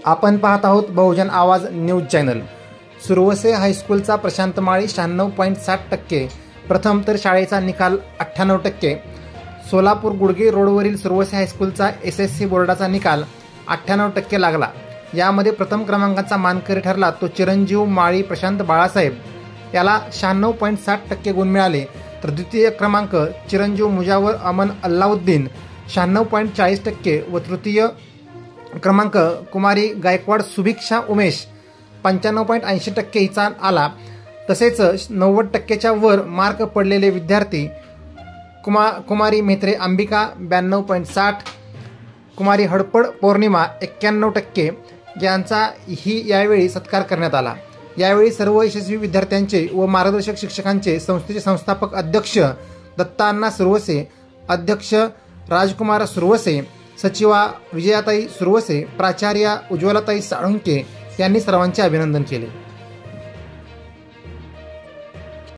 आपण पाहत आहोत बहुजन आवाज न्यूज चॅनल। सुरवसे हायस्कूलचा प्रशांत माळी 96.7%, प्रथम तर शाळेचा निकाल 98%। सोलापूर गुडगे रोडवरील सुरवसे हायस्कूलचा SSC बोर्डाचा निकाल 98% लागला। यामध्ये प्रथम क्रमांकाचा मानकरी ठरला तो चिरंजीव माळी प्रशांत बाळासाहेब, याला 96.7% गुण मिळाले। तर द्वितीय क्रमांक चिरंजीव मुजावर अमन अल्लाउद्दीन 96.40% व तृतीय क्रमांक कुमारी गायकवाड सुभिक्षा उमेश 95.80% हिचा आला। तसेच 90%च्या वर मार्क पडलेले विद्यार्थी कुमारी मेत्रे अंबिका 92.60, कुमारी हडपड पौर्णिमा 91% यांचा यावेळी सत्कार करण्यात आला। यावेळी सर्व यशस्वी विद्यार्थ्यांचे व मार्गदर्शक शिक्षकांचे संस्थेचे संस्थापक अध्यक्ष दत्ताअण्णा सुरवसे, अध्यक्ष राजकुमार सुरवसे, सचिवा विजयाताई सुरवसे, प्राचार्या उज्ज्वलाताई साळुंके यांनी सर्वांचे अभिनंदन केले।